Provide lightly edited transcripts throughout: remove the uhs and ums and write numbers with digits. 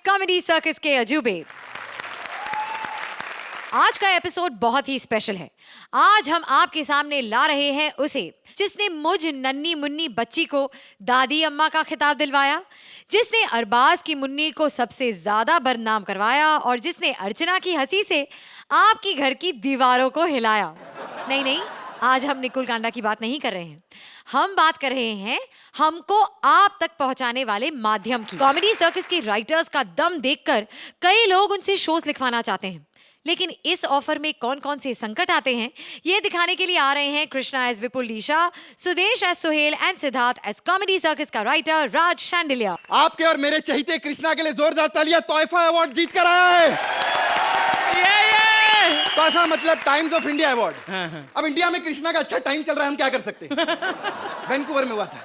Comedy circus के अजूबे। आज का एपिसोड बहुत ही स्पेशल है। आज हम आपके सामने ला रहे हैं उसे जिसने मुझ नन्ही मुन्नी बच्ची को दादी अम्मा का खिताब दिलवाया, जिसने अरबाज की मुन्नी को सबसे ज्यादा बदनाम करवाया और जिसने अर्चना की हंसी से आपकी घर की दीवारों को हिलाया। नहीं, आज हम निकुल कांडा की बात नहीं कर रहे हैं, हम बात कर रहे हैं हमको आप तक पहुंचाने वाले माध्यम की। कॉमेडी सर्कस के राइटर्स का दम देखकर कई लोग उनसे शोज लिखवाना चाहते हैं, लेकिन इस ऑफर में कौन कौन से संकट आते हैं ये दिखाने के लिए आ रहे हैं Krishna as Vipul Disha, Sudesh as Sohail and Siddharth as Comedy Circus का राइटर राज शांडिलिया। आपके और मेरे चहीते कृष्णा के लिए जोरदार तालियां। तोहफा अवार्ड जीत कर आया है। तोहफा मतलब टाइम्स ऑफ इंडिया अवार्ड। अब इंडिया में कृष्णा का अच्छा टाइम चल रहा है, हम क्या कर सकते हैं। वैंकूवर में हुआ था।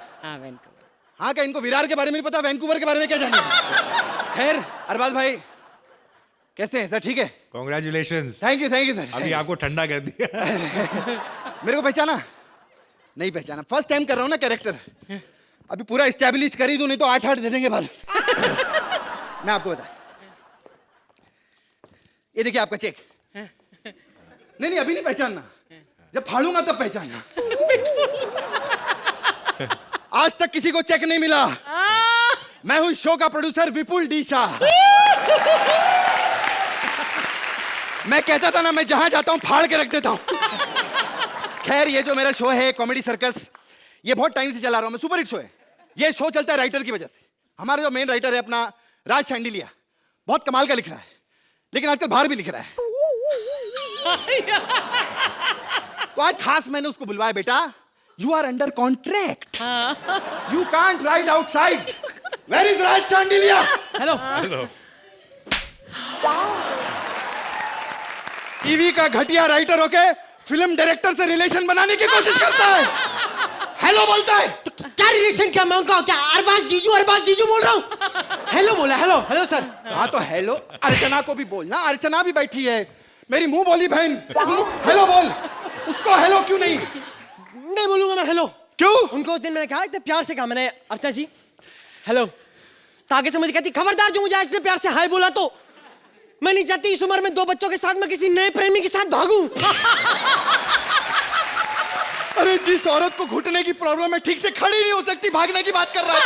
हाँ क्या इनको विरार के बारे में नहीं पता, वैंकूवर के बारे में क्या जानिए। खैर अरबाज भाई कैसे हैं सर? ठीक है, Congratulations. Thank you sir. अभी आपको ठंडा कर दिया। मेरे को पहचाना नहीं? पहचाना, फर्स्ट टाइम कर रहा हूँ ना कैरेक्टर। अभी पूरा इस्टेब्लिश कर ही दूं, नहीं तो 8 दे देंगे बाद। मैं आपको बता, ये देखिए आपका चेक। नहीं अभी नहीं पहचानना, जब फाड़ूंगा तब पहचानना। आज तक किसी को चेक नहीं मिला। मैं हूं शो का प्रोड्यूसर विपुल डीशा। मैं कहता था ना, मैं जहां जाता हूं फाड़ के रख देता हूं। खैर ये जो मेरा शो है कॉमेडी सर्कस, ये बहुत टाइम से चला रहा हूं मैं, सुपर हिट शो है। ये शो चलता है राइटर की वजह से। हमारा जो मेन राइटर है अपना राज शांडिलिया, बहुत कमाल का लिख रहा है, लेकिन आजकल बाहर भी लिख रहा है। तो आज खास मैंने उसको बुलवाया, बेटा you are under contract, you can't write outside. Where is Raj Shandilya? Hello. TV का घटिया राइटर होके फिल्म डायरेक्टर से रिलेशन बनाने की कोशिश करता है। हेलो बोलता है तो क्या रिलेशन? क्या मैं उनका क्या अरबाज जीजू बोल रहा हूँ। हेलो बोला, हेलो सर। हाँ तो हेलो अर्चना को भी बोलना, अर्चना भी बैठी है, मेरी मुंह बोली बहन। हेलो बोल, उसको हेलो क्यों नहीं? नहीं बोलूंगा मैं हेलो। क्यों? उनको उस दिन मैंने कहा, इतने प्यार से कहा मैंने, अर्चना जी हेलो, ताकि से मुझे कहती खबरदार जो मुझे आज इतने प्यार से हाय बोला तो मैं नहीं चाहती इस उम्र में 2 बच्चों के साथ मैं किसी नए प्रेमी के साथ भागूं। अरे जिस औरत को घुटने की प्रॉब्लम है, ठीक से खड़ी नहीं हो सकती, भागने की बात कर रहा है।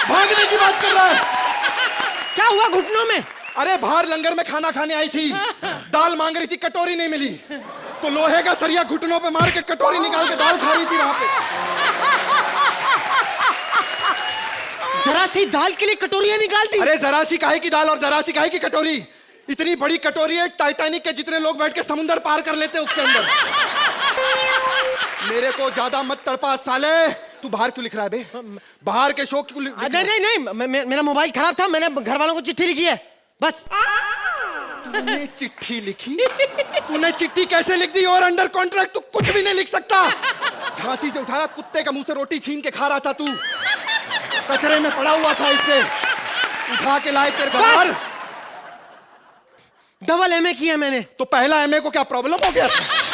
भागने की बात कर रहा है। क्या हुआ घुटनों में? अरे बाहर लंगर में खाना खाने आई थी, दाल मांग रही थी, कटोरी नहीं मिली, तो लोहे का सरिया घुटनों पे मार के कटोरी निकाल के दाल खा रही थी वहां पे। जरा सी दाल के लिए कटोरियां निकाल दी? अरे जरा सी काहे की दाल और जरा सी काहे की कटोरी? इतनी बड़ी कटोरी है, टाइटैनिक के जितने लोग बैठ के समुंदर पार कर लेते हैं उसके अंदर। मेरे को ज्यादा मत तड़पा साले। तू बाहर क्यों लिख रहा है बे? बाहर के शो क्यों नहीं, मेरा मोबाइल खराब था, मैंने घर वालों को चिट्ठी लिखी है बस। तूने चिट्ठी लिखी? तूने चिट्ठी कैसे लिख दी? और अंडर कॉन्ट्रैक्ट तू कुछ भी नहीं लिख सकता। झांसी से उठाया, कुत्ते का मुंह से रोटी छीन के खा रहा था तू, कचरे में पड़ा हुआ था, इससे उठा के लाए तेरे घर। डबल एमए किया मैंने। तो पहला एमए को क्या प्रॉब्लम हो गया था?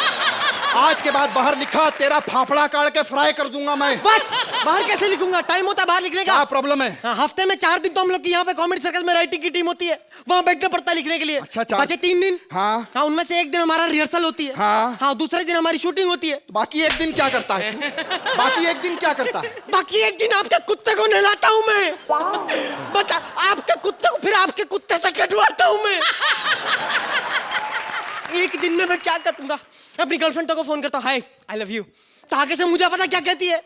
आज के बाद बाहर लिखा, तेरा फाफड़ा काट के फ्राई कर दूंगा मैं। बस बाहर कैसे लिखूंगा? टाइम होता है बाहर लिखने का। क्या प्रॉब्लम है? हाँ, हफ्ते में 4 दिन तो हम लोग की यहाँ पे कॉमेडी सर्कस में राइटिंग की टीम होती है, वहाँ बैठना पड़ता है लिखने के लिए। अच्छा, बचे 3 दिन। हाँ उनमें से एक दिन हमारा रिहर्सल होती है। हाँ, दूसरे दिन हमारी शूटिंग होती है। बाकी एक दिन क्या करता है? बाकी एक दिन क्या करता है? बाकी एक दिन आपके कुत्ते को नहलाता हूँ मैं। बता, आपके कुत्ते को फिर आपके कुत्ते से कटवाता हूँ मैं। एक दिन में मैं क्या करूंगा? अपनी गर्लफ्रेंड को फोन करता हूँ, हाय आई लव यू, तो आगे से मुझे पता क्या कहती है,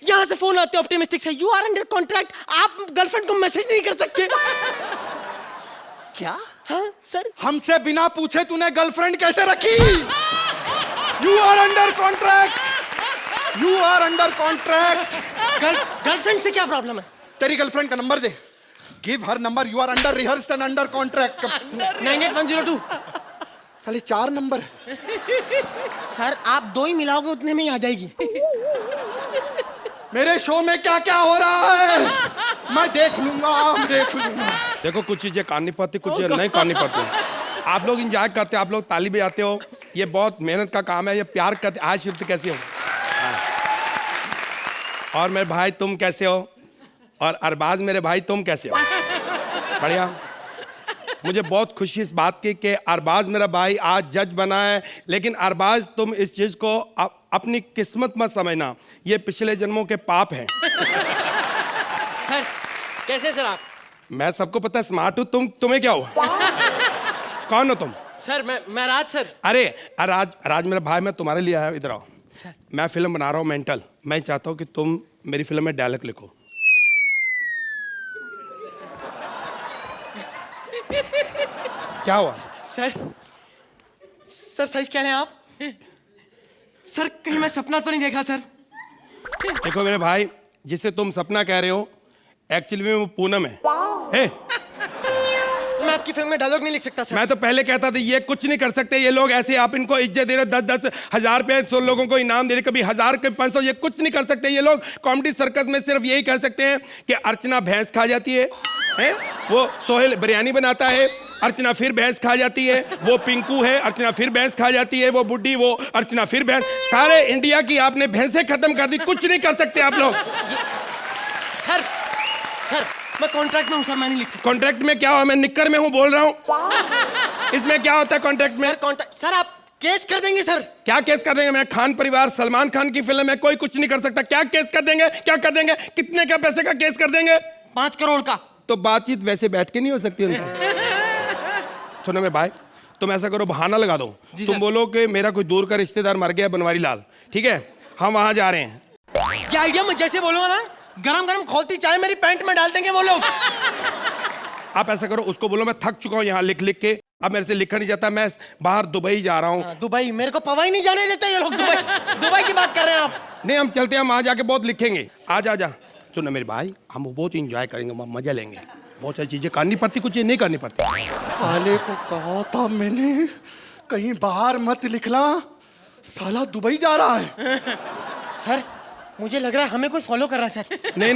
यहाँ से फोन आते ऑप्टिमिस्टिक से, यू आर अंडर कॉन्ट्रैक्ट, आप गर्लफ्रेंड को मैसेज नहीं कर सकते। क्या? हाँ सर। हमसे बिना पूछे तूने गर्लफ्रेंड कैसे रखी? You are under contract, you are under contract. Girlfriend से क्या प्रॉब्लम है? तेरी गर्लफ्रेंड का नंबर दे, give her number, you are under rehearsed and under contract. 98102। साले 4 नंबर। सर आप 2 ही मिलाओगे उतने में ही आ जाएगी। मेरे शो में क्या क्या हो रहा है मैं देख लूंगा, देख लूंगा। देखो कुछ चीजें काटनी पड़ती, कुछ चीजें नहीं काटनी पड़ती। आप लोग इंजॉय करते हो, आप लोग ताली बजाते हो, ये बहुत मेहनत का काम है, ये प्यार करते। आज शिफ्ट कैसे हो? और मेरे भाई तुम कैसे हो? और अरबाज मेरे भाई तुम कैसे हो? बढ़िया। मुझे बहुत खुशी इस बात की कि अरबाज मेरा भाई आज जज बना है, लेकिन अरबाज तुम इस चीज को अपनी किस्मत मत समझना, ये पिछले जन्मों के पाप हैं। सर कैसे सर आप? मैं सबको पता है स्मार्ट हूँ, तुम्हें क्या हुआ? कौन हो तुम? सर मैं राज सर। अरे राज मेरा भाई, मैं तुम्हारे लिए आया हूँ, इधर आओ। मैं फिल्म बना रहा हूँ मेंटल, मैं चाहता हूँ कि तुम मेरी फिल्म में डायलॉग लिखो। क्या हुआ? सर सच कह रहे हैं आप? सर कहीं मैं सपना तो नहीं देख रहा सर? देखो मेरे भाई, जिसे तुम सपना कह रहे हो एक्चुअली में वो पूनम है। हे, मैं आपकी फिल्म में डायलॉग नहीं लिख सकता सर। मैं तो पहले कहता था ये कुछ नहीं कर सकते, ये लोग ऐसे आप इनको इज्जत दे रहे हो, 10-10 हजार रुपए 100 लोगों को इनाम दे रहे, कभी 1000 कभी 500, ये कुछ नहीं कर सकते। ये लोग कॉमेडी सर्कस में सिर्फ यही कर सकते हैं कि अर्चना भैंस खा जाती है, वो सोहेल बिरयानी बनाता है, अर्चना फिर भैंस खा जाती है, वो पिंकू है, अर्चना फिर भैंस खा जाती है, वो बुड्ढी, वो अर्चना फिर भैंस। सारे इंडिया की आपने भैंसें खत्म कर दी, कुछ नहीं कर सकते आप लोग। सर मैं कॉन्ट्रैक्ट में हूँ सर, मैं नहीं लिख सकता। कॉन्ट्रैक्ट में क्या हुआ? मैं निक्कर में हूँ बोल रहा हूँ। इसमें क्या होता है कॉन्ट्रैक्ट में? सर आप केस कर देंगे सर? क्या केस कर देंगे? मैं खान परिवार, सलमान खान की फिल्म है, कोई कुछ नहीं कर सकता। क्या केस कर देंगे? क्या कर देंगे? कितने का पैसे का केस कर देंगे? 5 करोड़ का। तो बातचीत वैसे बैठ के नहीं हो सकती उनसे। सुनो मेरे भाई, तुम ऐसा करो, बहाना लगा दो, तुम बोलो कि मेरा कोई दूर का रिश्तेदार मर गया, बनवारी लाल, ठीक है, हम वहां जा रहे हैं। क्या आइडिया? मैं जैसे बोलूंगा ना, गरम खोलती चाय मेरी पैंट में डाल देंगे वो लोग। आप ऐसा करो, उसको बोलो मैं थक चुका हूँ यहाँ लिख लिख के, अब मेरे से लिखा नहीं जाता, मैं बाहर दुबई जा रहा हूँ। दुबई? मेरे को पवा ही नहीं जाने देते ये लोग। दुबई की बात कर रहे हैं आप? नहीं, हम चलते हैं, हम वहां जाके बहुत लिखेंगे। जा सुनो मेरे भाई, हम बहुत इंजॉय करेंगे, मजा लेंगे, बहुत सारी चीजें करनी पड़ती, कुछ नहीं करनी पड़ती। साले को कहा था मैंने कहीं बाहर मत लिखना, साला दुबई जा रहा है। सर मुझे लग रहा है हमें कोई फॉलो कर रहा है सर। नहीं,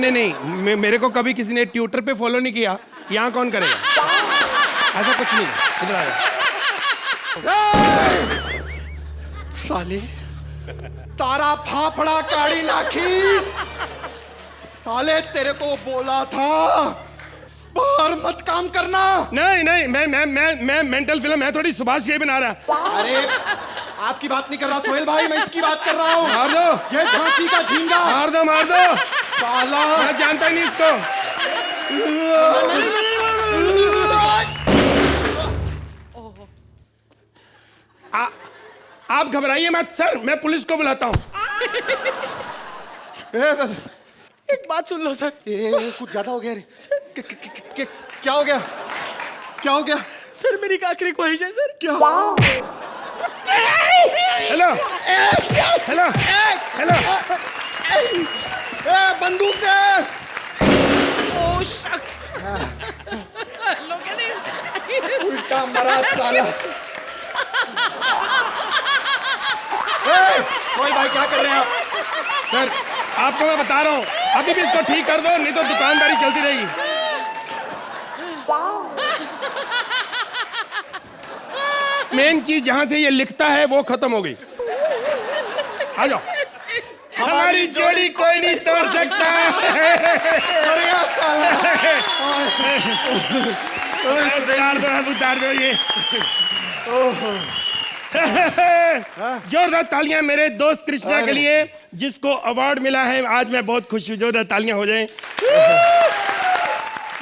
मेरे को कभी किसी ने ट्विटर पे फॉलो नहीं किया, यहाँ कौन करेगा? ऐसा कुछ नहीं, इधर आया। साले तारा फाफड़ा काड़ी नाखीस, साले तेरे को बोला था बाहर मत काम करना। नहीं, मैं मेंटल फिल्म है थोड़ी, सुभाष यही बना रहा। अरे आपकी बात नहीं कर रहा सोहेल भाई, मैं इसकी बात कर रहा हूँ। मार दो, ये झांसी का झींगा। मार दो साला मैं जानता ही नहीं इसको। आप घबराइए मत सर, मैं पुलिस को बुलाता हूँ। एक बात सुन लो सर। कुछ ज्यादा हो गया रे। क्या हो गया? क्या हो गया? सर मेरी आखिरी ख्वाहिश है सर। क्या? हेलो, बंदूक दे। ओ शख्स। उल्टा मरा साला। कोई भाई क्या कर रहे हैं आप? सर आपको मैं बता रहा हूँ, अभी भी इसको ठीक कर दो, नहीं तो दुकानदारी चलती रहेगी। मेन चीज जहां से ये लिखता है वो खत्म हो गई। आ जाओ, हमारी जोड़ी कोई नहीं तोड़ सकता। उतार दो ये। जोरदार तालियां मेरे दोस्त कृष्णा के लिए, जिसको अवार्ड मिला है। आज मैं बहुत खुश हूँ, जोरदार तालियां हो जाएं।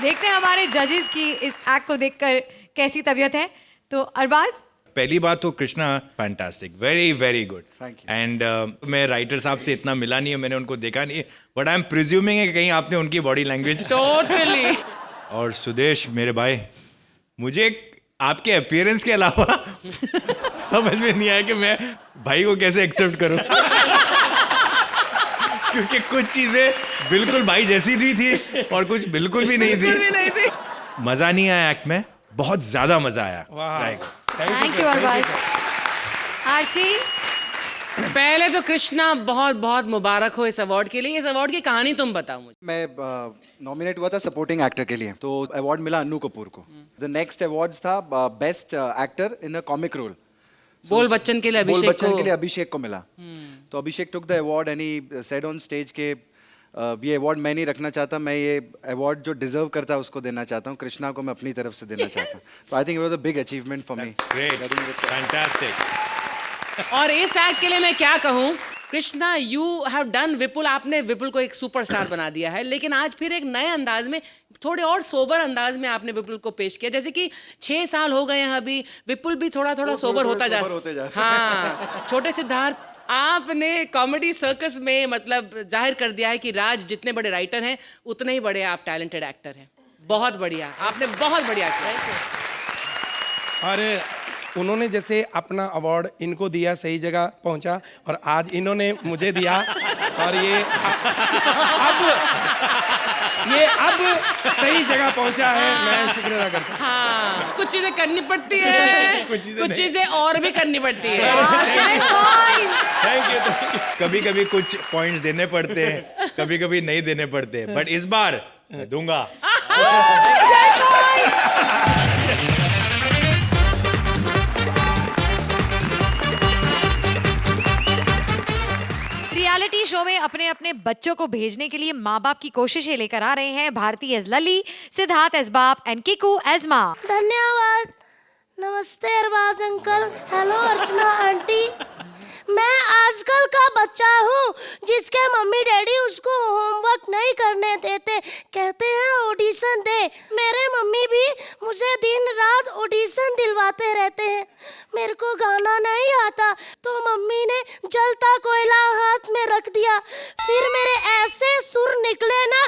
देखते हैं हमारे जजेस की इस एक्ट को देखकर कैसी तबीयत है। तो अरबाज, पहली बात तो Krishna fantastic, very very good. And मैं राइटर साहब से इतना मिला नहीं है, मैंने उनको देखा नहीं है, बट आई एम प्रिज्यूमिंग है कि कहीं आपने उनकी बॉडी लैंग्वेज टोटली। और सुदेश मेरे भाई, मुझे आपके अपीयरेंस के अलावा समझ में नहीं आया कि मैं भाई को कैसे एक्सेप्ट करूं। क्योंकि कुछ चीजें बिल्कुल भाई जैसी भी थी और कुछ बिल्कुल भी नहीं थी। मजा नहीं आया एक्ट में, बहुत ज्यादा मजा आया। Thank you Arbaaz. आर्ची, पहले तो कृष्णा बहुत बहुत मुबारक हो इस अवार्ड के लिए। इस अवार्ड की कहानी तुम बताओ मुझे। मैं नॉमिनेट हुआ था सपोर्टिंग एक्टर के लिए, तो अवार्ड मिला अन्नू कपूर को। द नेक्स्ट अवार्ड्स था best actor in a comic role. Bol Bachchan के लिए अभिषेक के लिए अभिषेक को मिला। तो Abhishek took the award and he said on stage के ये अवार्ड मैं नहीं रखना चाहता, मैं ये अवार्ड जो डिजर्व करता है उसको देना चाहता हूँ। कृष्णा को मैं अपनी तरफ से देना चाहता हूँ। तो I think it was a big achievement for me. Great. Fantastic. और इस एक्ट के लिए मैं क्या कहूँ, कृष्णा यू हैव डन विपुल, आपने विपुल को एक सुपरस्टार बना दिया है, लेकिन आज फिर एक नए अंदाज में, थोड़े और सोबर अंदाज में आपने विपुल को पेश किया। जैसे कि 6 साल हो गए हैं अभी, विपुल भी थोड़ा थोड़ा सोबर होता जा रहा है। हाँ, छोटे सिद्धार्थ, आपने कॉमेडी सर्कस में मतलब जाहिर कर दिया है कि राज जितने बड़े राइटर हैं उतने ही बड़े आप टैलेंटेड एक्टर हैं। बहुत बढ़िया, आपने बहुत बढ़िया किया। और उन्होंने जैसे अपना अवार्ड इनको दिया, सही जगह पहुंचा, और आज इन्होंने मुझे दिया, और ये अब सही जगह पहुंचा है। मैं शुक्र अदा करता हूं। हाँ, कुछ चीजें करनी पड़ती है, कुछ चीजें और भी करनी पड़ती है। Thank you. कभी कभी कुछ पॉइंट्स देने पड़ते हैं, कभी कभी नहीं देने पड़ते हैं, बट इस बार मैं दूंगा। रियलिटी शो में अपने अपने बच्चों को भेजने के लिए माँ बाप की कोशिशें लेकर आ रहे हैं भारती एज लली, सिद्धार्थ एज बाप एंड किकू एज माँ। धन्यवाद। नमस्ते अरबाज अंकल। हेलो अर्चना आंटी। मैं आजकल का बच्चा हूँ जिसके मम्मी डैडी उसको होमवर्क नहीं करने देते, कहते हैं ऑडिशन दे। मेरे मम्मी भी मुझे दिन रात ऑडिशन दिलवाते रहते हैं। मेरे को गाना नहीं आता तो मम्मी ने जलता कोयला हाथ में रख दिया, फिर मेरे ऐसे सुर निकले ना,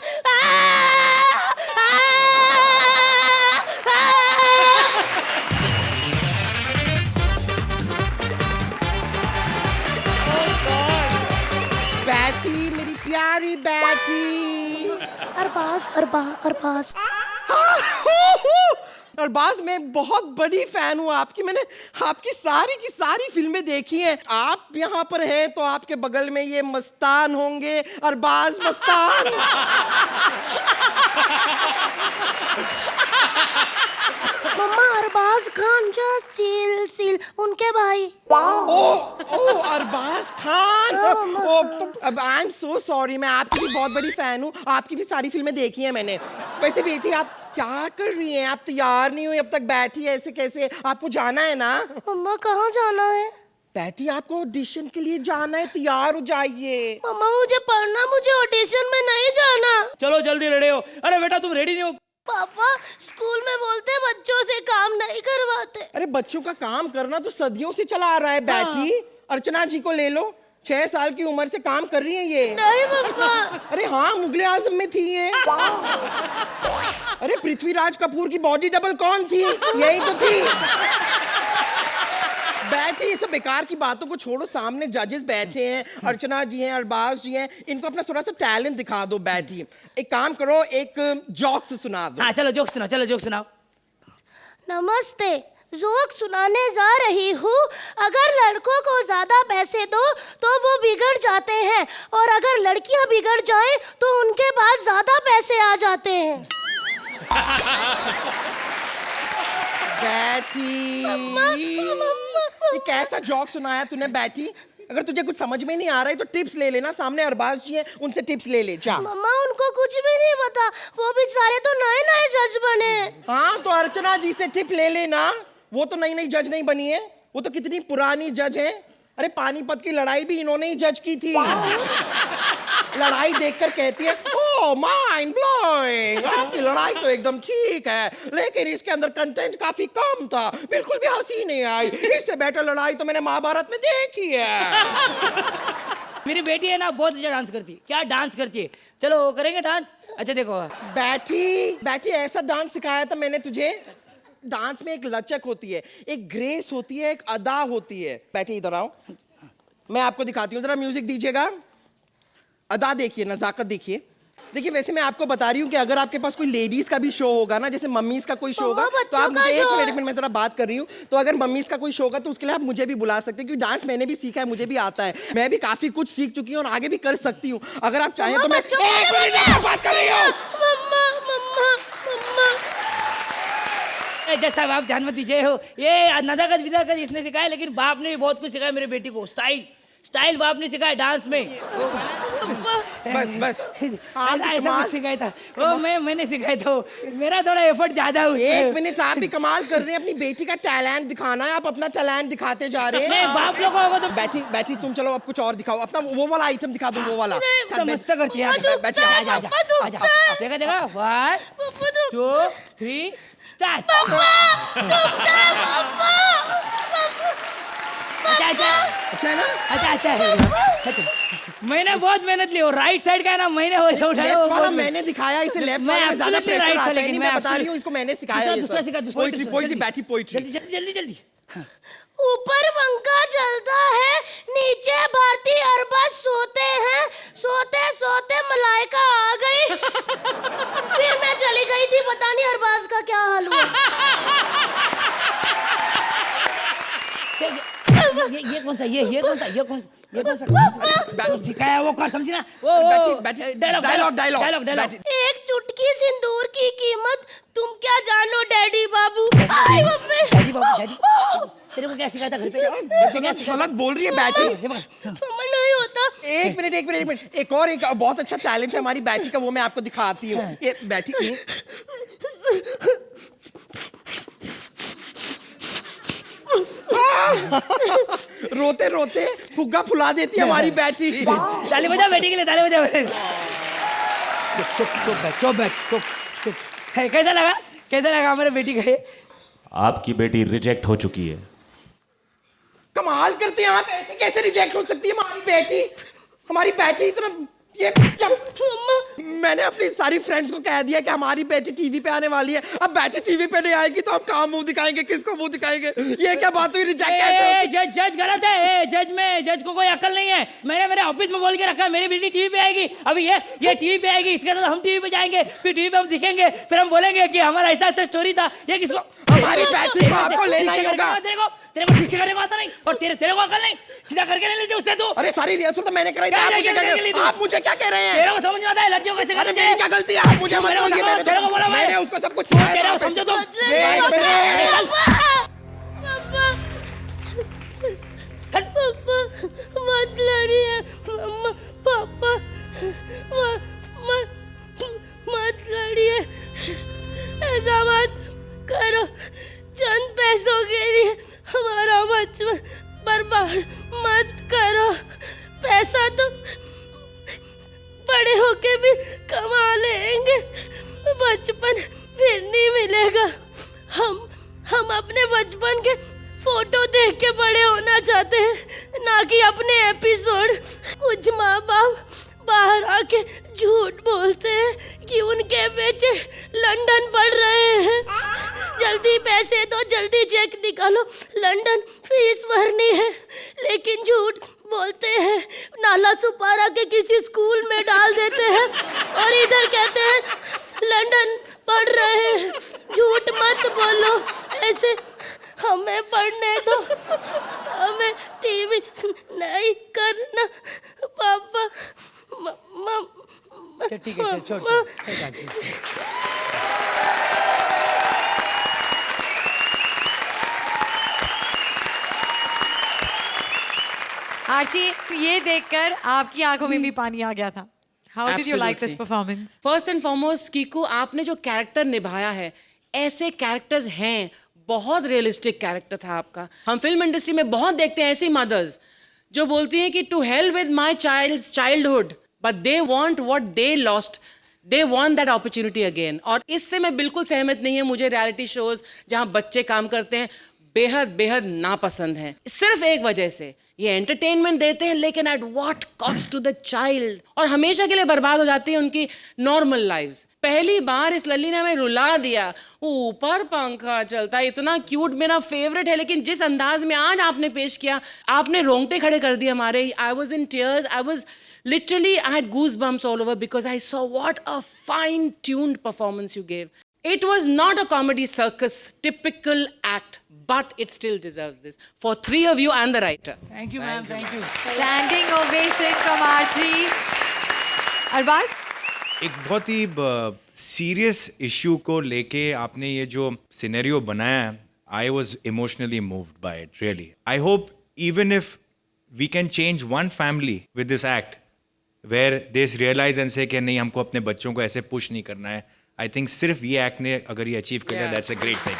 बैटी, मेरी प्यारी बैटी। अरबाज। अरबाज, मैं बहुत बड़ी फैन हूँ आपकी। मैंने आपकी सारी की सारी फिल्में देखी हैं। आप यहाँ पर हैं तो आपके बगल में ये मस्तान होंगे, अरबाज मस्तान। मम्मा, अरबाज खान जो सील उनके भाई। ओ अरबाज खान। ओ, अब आई एम सो सॉरी, मैं आपकी भी बहुत बड़ी फैन हूँ, आपकी भी सारी फिल्में देखी हैं मैंने। वैसे बेटी, आप क्या कर रही हैं? आप तैयार नहीं हुई अब तक, बैठी ऐसे कैसे? आपको जाना है ना? मम्मा, कहाँ जाना है? बैठी, आपको ऑडिशन के लिए जाना है, तैयार हो जाइए। मम्मा, मुझे पढ़ना, मुझे ऑडिशन में नहीं जाना। चलो जल्दी रेडी हो। अरे बेटा, तुम रेडी नहीं हो? पापा स्कूल में बोलते बच्चों से काम नहीं करवाते। अरे बच्चों का काम करना तो सदियों से चला आ रहा है बैठी। अर्चना जी को ले लो, 6 साल की उम्र से काम कर रही है ये। नहीं मम्मा। अरे हाँ, मुगले आजम में थी ये। अरे पृथ्वीराज कपूर की बॉडी डबल कौन थी? यही तो थी। बैठे, ये सब बेकार की बातों को छोड़ो, सामने जजेस बैठे हैं, अर्चना जी हैं, अरबाज जी हैं, इनको अपना थोड़ा सा टैलेंट दिखा दो। बैठी, एक काम करो, एक जोक्स सुना दो। हाँ चलो जोक सुनाओ, चलो जोक सुनाओ। नमस्ते, जोक सुनाने जा रही हूँ। अगर लड़कों को ज्यादा पैसे दो तो वो बिगड़ जाते हैं, और अगर लड़कियां बिगड़ जाएं तो उनके पास ज्यादा पैसे आ जाते हैं। बैठी, ये कैसा जोक सुनाया तूने बैठी? अगर तुझे कुछ समझ में नहीं आ रहा है तो टिप्स ले लेना, सामने अरबाज जी हैं, उनसे टिप्स ले ले जा। मम्मा, उनको कुछ भी नहीं पता, वो भी सारे तो नए नए जज बने। हाँ, तो अर्चना जी से टिप ले लेना, वो तो नई नई जज नहीं बनी है, वो तो कितनी पुरानी जज है। अरे पानीपत की लड़ाई भी इन्होंने ही जज की थी। लड़ाई देखकर कहती है, ओह माइंड ब्लोइंग, आपकी लड़ाई तो एकदम ठीक है, लेकिन इसके अंदर कंटेंट काफी कम था, बिल्कुल भी हंसी नहीं आई। इससे बेटर लड़ाई तो मैंने महाभारत में देखी है। मेरी बेटी है ना, बहुत अच्छा डांस करती है। क्या डांस करती है? चलो करेंगे डांस। अच्छा देखो, बैठी ऐसा डांस सिखाया था मैंने तुझे। डांस में एक लचक होती है, एक ग्रेस होती है, एक अदा होती है। बैठी, इधर आओ, मैं आपको दिखाती हूँ, जरा म्यूजिक दीजिएगा। अदा देखिए, नजाकत देखिए। देखिए, वैसे मैं आपको बता रही हूँ कि अगर आपके पास कोई लेडीज का भी शो होगा ना, जैसे मम्मीज का कोई शो होगा, तो आप मुझे एक मिनट में, मैं जरा बात कर रही हूँ, तो अगर मम्मीज का कोई शो होगा तो उसके लिए आप मुझे भी बुला सकते हैं, क्योंकि डांस मैंने भी सीखा है, मुझे भी आता है, मैं भी काफी कुछ सीख चुकी हूँ और आगे भी कर सकती हूँ। अगर आप चाहें तो मैं एक मिनट में बात कर रही हूँ। जज साहब आप ध्यान मत दीजिए हो, ये नजाकत विदाकत इसने सिखाया, लेकिन बाप ने भी बहुत कुछ सिखाया मेरे बेटी को। स्टाइल बाप ने सिखाया डांस में। बस आप ऐसा कमाल कुछ सिखाया था वो मैंने सिखाया था वो। मेरा थोड़ा एफर्ट ज्यादा है एक उसमें। मिनट, आप भी कमाल कर रहे हैं, अपनी बेटी का टैलेंट दिखाना है, आप अपना टैलेंट दिखाते जा रहे नहीं हैं। बाप लोगों को तो बैठी बैठी तुम चलो अब कुछ और दिखाओ, अपना वो वाला आइटम दिखा दो, वो वाला। समझता करती है। बैठ आजा आजा आजा देखा देखा 1 2 3 स्टार्ट। अच्छा अच्छा अच्छा है ना? अच्छा अच्छा मैंने बहुत मेहनत ली, वो राइट साइड का है ना, मैंने वो उठाया लेफ्ट वो वाला बहुत मैंने दिखाया, इसे लेफ्ट मैं वाले में ज्यादा absolutely प्रेशर right था, आता है। लेकिन नहीं, मैं मैं बता रही हूँ, absolutely- इसको मैंने सिखाया ये दूसरा सब। सिखा, दूसरा पोइट्री सिखा, पोइट्री जल्दी। बैठी पोइट्री। जल्दी जल्दी जल्दी जल्दी। ऊपर पंखा चलता है, नीचे भारतीय अरबाज सोते हैं, सोते सोते मलाइका आ गई, फिर मैं चली गई थी, पता नहीं अरबाज का क्या हाल हुआ। ये कौन सा ये कौन सा सिखाया वो कर, समझी ना वो बैठी डायलॉग डायलॉग। एक चुटकी सिंदूर की कीमत तुम क्या जानो डैडी बाबू। आई मम्मी। डैडी बाबू डैडी तेरे को क्या सिखाया था घर पे क्या सिखाया? गलत बोल रही है बैठी। मम्मा नहीं होता। एक मिनट, एक और एक बहुत अच्छा चैलेंज है हमारी बैठी का, वो मैं आपको दिखाती हूँ। ये बैठी रोते रोते फुग्गा फुला देती है हमारी बैठी। ताली बजा बेटी के लिए, ताली बजा। चुप। कैसा लगा हमारे बेटी का ये? आपकी बेटी रिजेक्ट हो चुकी है। कमाल करते हैं आप, ऐसे कैसे रिजेक्ट हो सकती है हमारी बेटी इतना ये क्या? मैंने अपनी सारी फ्रेंड्स को कह दिया कि हमारी बेटी टीवी पे आने वाली है, अब बेटी टीवी पे नहीं आएगी तो हम कहाँ मुंह दिखाएंगे, किसको मुंह दिखाएंगे? ये क्या बात हुई, रिजेक्ट कैसे? जज गलत है। जज को कोई अकल नहीं है। मैंने मेरे ऑफिस में बोल के रखा है मेरी बेटी टीवी पे आएगी। अभी ये टीवी पे आएगी, इसके साथ हम टीवी पे जाएंगे, फिर टीवी पे हम दिखेंगे, फिर हम बोलेंगे कि हमारा ऐसा स्टोरी था। ये किसको? हमारी बेटी को आपको लेना ही होगा। तेरे को ठीक से करने को आता नहीं, और तेरे को अकल नहीं, सीधा करके नहीं लेते उससे तू। अरे सारी रिहर्सल तो मैंने कराई थी, आप मुझे क्या कह रहे हैं? तेरे को समझ में आता है लड़कियों को कैसे अरे करना मेरी क्या गलती है, आप मुझे मत बोलिए। तेरे को बोला मैंने उसको सब कुछ सिखाया तेरे था। को समझो तुम। एक मिनट। पापा मत लड़िए, मम्मा पापा मत लड़िए, ऐसा मत करो, चंद पैसों के लिए हमारा बचपन बर्बाद मत करो। पैसा तो बड़े होके भी कमा लेंगे, बचपन फिर नहीं मिलेगा। हम अपने बचपन के फोटो देख के बड़े होना चाहते हैं, ना कि अपने एपिसोड। कुछ माँ बाप बाहर आके झूठ बोलते हैं कि उनके बेटे लंदन पढ़ रहे हैं। जल्दी पैसे दो, जल्दी चेक निकालो, लंदन फीस भरनी है, लेकिन झूठ बोलते हैं, नाला सुपारा के किसी स्कूल में डाल देते हैं और इधर कहते हैं लंदन पढ़ रहे हैं। झूठ मत बोलो, ऐसे हमें पढ़ने दो, हमें टीवी नहीं करना पापा। ठीक है छोड़। आर्ची, ये देखकर आपकी आंखों में भी पानी आ गया था। How did you like this performance? First and foremost Kiku, आपने जो कैरेक्टर निभाया है, ऐसे कैरेक्टर्स हैं, बहुत रियलिस्टिक कैरेक्टर था आपका। हम फिल्म इंडस्ट्री में बहुत देखते हैं ऐसी मदर्स जो बोलती हैं कि to hell with my child's childhood, but they want what they lost, they want that opportunity again. और इससे मैं बिल्कुल सहमत नहीं है। मुझे रियलिटी शोज जहां बच्चे काम करते हैं बेहद नापसंद हैं, सिर्फ एक वजह से, ये एंटरटेनमेंट देते हैं लेकिन at what cost to the child, और हमेशा के लिए बर्बाद हो जाती है उनकी नॉर्मल लाइफ्स। पहली बार इस लल्ली ने हमें रुला दिया। ऊपर पंखा चलता है, इतना क्यूट, मेरा फेवरेट है, लेकिन जिस अंदाज में आज आपने पेश किया, आपने रोंगटे खड़े कर दिए हमारे। I was in tears, I was literally, I had goose bumps all over because I saw what a fine tuned performance you gave. It was not a comedy circus typical act, but it still deserves this for three of you and the writer. Thank you ma'am, thank you. Standing ovation from Archi. Arbaaz, एक बहुत ही serious issue को लेके आपने ये जो scenario बनाया है, I was emotionally moved by it really. I hope even if we can change one family with this act, where they realise and से कि नहीं, हमको अपने बच्चों को ऐसे पुश नहीं करना है. आई थिंक सिर्फ ये एक्ट ने अगर ये अचीव कर लिया, दैट्स अ ग्रेट थिंग.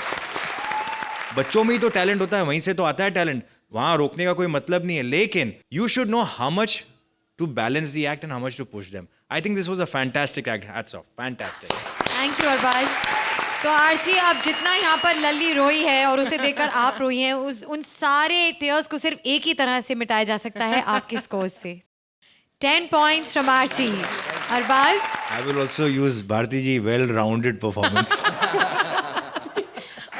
बच्चों में ही तो टैलेंट होता है, वहीं से तो आता है टैलेंट, वहां रोकने का कोई मतलब नहीं है. लेकिन you should know how much to balance the act and how much to push them. I think this was a fantastic act. Hats off, fantastic. Thank you Arbaaz. तो आर्ची, अब जितना यहाँ पर लल्ली रोई है और उसे देखकर आप रोई हैं, उन सारे टीयर्स को सिर्फ एक ही तरह से मिटाया जा सकता है, आपके स्कोर से. 10 points from Archie. Arbaz? I will also use Bharti ji well-rounded performance.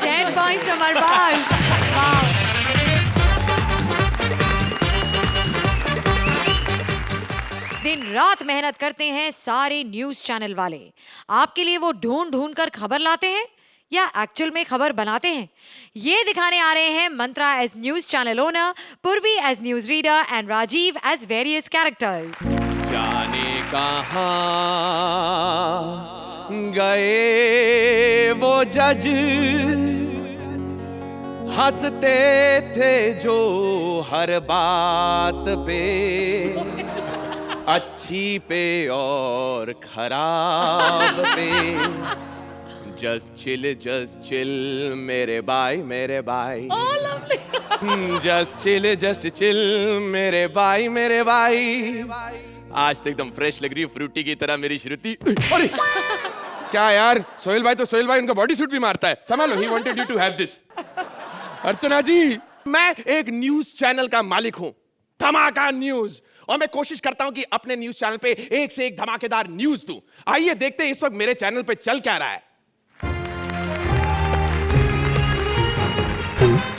10 points from Arbaz. Wow. दिन रात मेहनत करते हैं सारे न्यूज चैनल वाले. आपके लिए वो ढूंढ ढूंढ कर खबर लाते हैं या एक्चुअल में खबर बनाते हैं, ये दिखाने आ रहे हैं Mantra as news channel owner, Purvi as news reader and Rajiv as various characters. जाने कहाँ गए वो जज, हंसते थे जो हर बात पे, अच्छी पे और खराब पे. जस्ट चिल मेरे भाई मेरे भाई. जस्ट चिल मेरे भाई मेरे भाई. आज तो एकदम फ्रेश लग रही है, फ्रूटी की तरह मेरी श्रुति. अरे क्या यार, सोहेल भाई तो सोहेल भाई, उनका बॉडी सूट भी मारता है. संभालो, he wanted you to have this. Archana ji, मैं एक न्यूज चैनल का मालिक हूं, धमाका न्यूज, और मैं कोशिश करता हूं कि अपने न्यूज चैनल पे एक से एक धमाकेदार न्यूज दूं. आइए देखते हैं इस वक्त मेरे चैनल पे चल क्या रहा है.